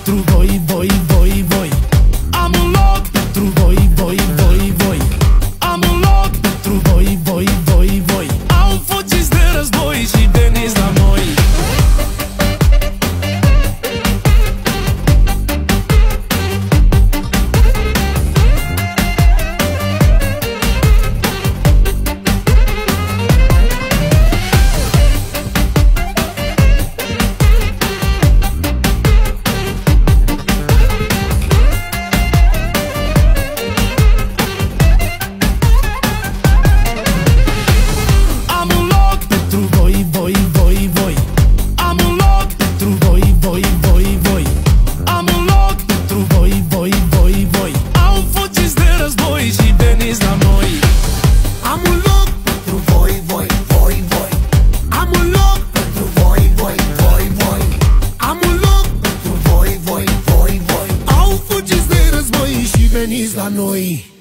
pentru voi, voi, voi, voi. Am un loc pentru voi, voi, voi, voi. Am un loc pentru voi, voi, voi, voi. Au fugiți de război și veniți la noi. Veniți la noi.